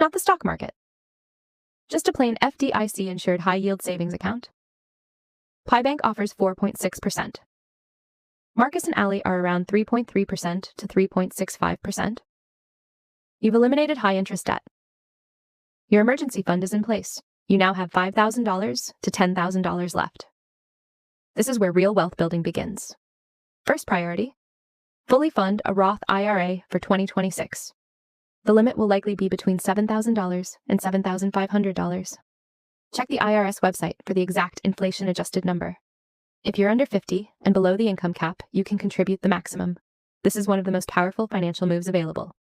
not the stock market. Just a plain FDIC-insured high-yield savings account. Pi Bank offers 4.6%. Marcus and Ally are around 3.3% to 3.65%. You've eliminated high-interest debt. Your emergency fund is in place. You now have $5,000 to $10,000 left. This is where real wealth building begins. First priority, fully fund a Roth IRA for 2026. The limit will likely be between $7,000 and $7,500. Check the IRS website for the exact inflation-adjusted number. If you're under 50 and below the income cap, you can contribute the maximum. This is one of the most powerful financial moves available.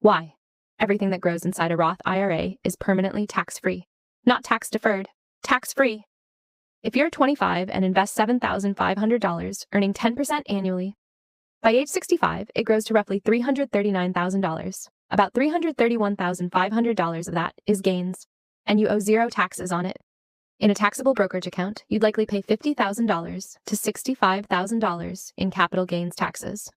Why? Everything that grows inside a Roth IRA is permanently tax-free. Not tax-deferred, tax-free. If you're 25 and invest $7,500, earning 10% annually, by age 65, it grows to roughly $339,000. About $331,500 of that is gains, and you owe zero taxes on it. In a taxable brokerage account, you'd likely pay $50,000 to $65,000 in capital gains taxes.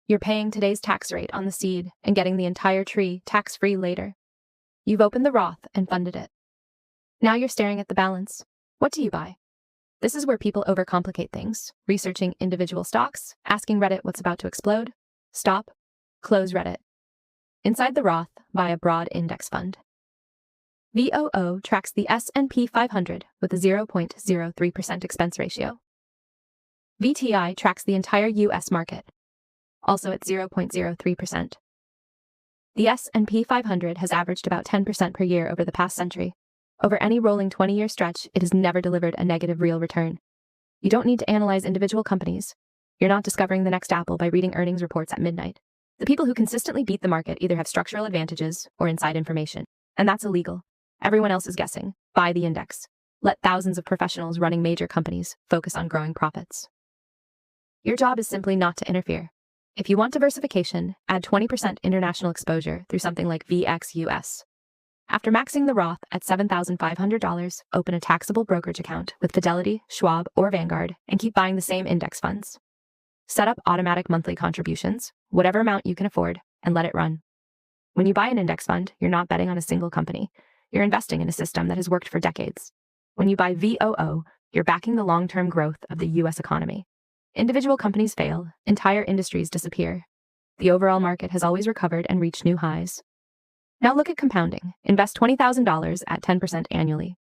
You're paying today's tax rate on the seed and getting the entire tree tax-free later. You've opened the Roth and funded it. Now you're staring at the balance. What do you buy? This is where people overcomplicate things, researching individual stocks, asking Reddit what's about to explode. Stop. Close Reddit. Inside the Roth, buy a broad index fund. VOO tracks the S&P 500 with a 0.03% expense ratio. VTI tracks the entire U.S. market, also at 0.03%. The S&P 500 has averaged about 10% per year over the past century. Over any rolling 20-year stretch, it has never delivered a negative real return. You don't need to analyze individual companies. You're not discovering the next Apple by reading earnings reports at midnight. The people who consistently beat the market either have structural advantages or inside information, and that's illegal. Everyone else is guessing. Buy the index. Let thousands of professionals running major companies focus on growing profits. Your job is simply not to interfere. If you want diversification, add 20% international exposure through something like VXUS. After maxing the Roth at $7,500, open a taxable brokerage account with Fidelity, Schwab, or Vanguard, and keep buying the same index funds. Set up automatic monthly contributions, whatever amount you can afford, and let it run. When you buy an index fund, you're not betting on a single company. You're investing in a system that has worked for decades. When you buy VOO, you're backing the long-term growth of the U.S. economy. Individual companies fail, entire industries disappear. The overall market has always recovered and reached new highs. Now look at compounding. Invest $20,000 at 10% annually.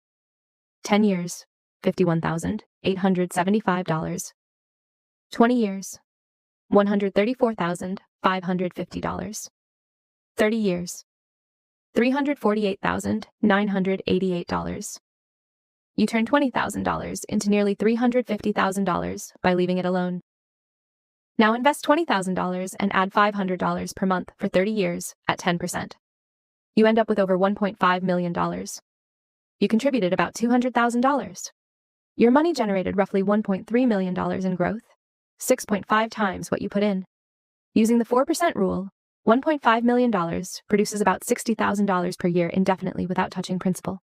10 years, $51,875. 20 years, $134,550. 30 years, $348,988. You turn $20,000 into nearly $350,000 by leaving it alone. Now invest $20,000 and add $500 per month for 30 years at 10%. You end up with over $1.5 million. You contributed about $200,000. Your money generated roughly $1.3 million in growth, 6.5 times what you put in. Using the 4% rule, $1.5 million produces about $60,000 per year indefinitely without touching principal.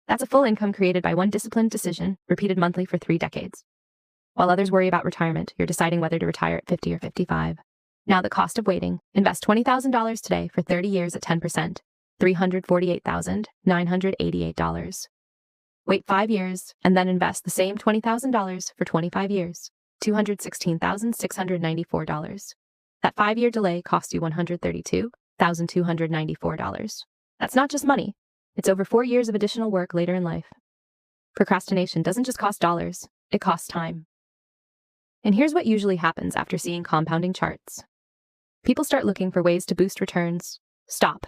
That's a full income created by one disciplined decision, repeated monthly for 3 decades. While others worry about retirement, you're deciding whether to retire at 50 or 55. Now the cost of waiting. Invest $20,000 today for 30 years at 10%. $348,988. Wait 5 years, and then invest the same $20,000 for 25 years, $216,694. That 5-year delay costs you $132,294. That's not just money. It's over 4 years of additional work later in life. Procrastination doesn't just cost dollars, it costs time. And here's what usually happens after seeing compounding charts. People start looking for ways to boost returns. Stop.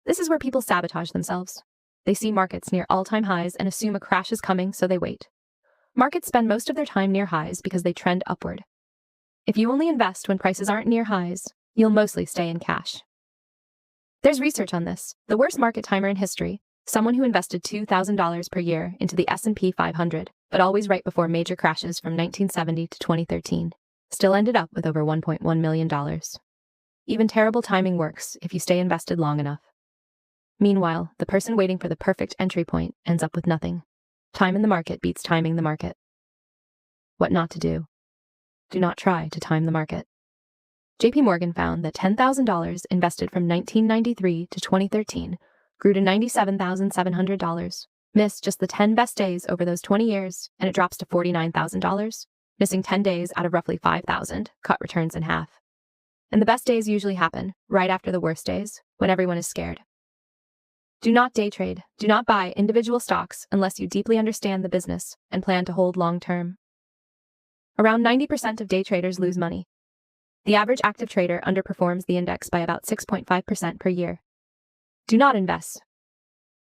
This is where people sabotage themselves. They see markets near all-time highs and assume a crash is coming, so they wait. Markets spend most of their time near highs because they trend upward. If you only invest when prices aren't near highs, you'll mostly stay in cash. There's research on this. The worst market timer in history, someone who invested $2,000 per year into the S&P 500, but always right before major crashes from 1970 to 2013, still ended up with over $1.1 million. Even terrible timing works if you stay invested long enough. Meanwhile, the person waiting for the perfect entry point ends up with nothing. Time in the market beats timing the market. What not to do. Do not try to time the market. JP Morgan found that $10,000 invested from 1993 to 2013 grew to $97,700. Miss just the 10 best days over those 20 years, and it drops to $49,000. Missing 10 days out of roughly 5,000 cut returns in half. And the best days usually happen right after the worst days, when everyone is scared. Do not day trade. Do not buy individual stocks unless you deeply understand the business and plan to hold long term. Around 90% of day traders lose money. The average active trader underperforms the index by about 6.5% per year. Do not invest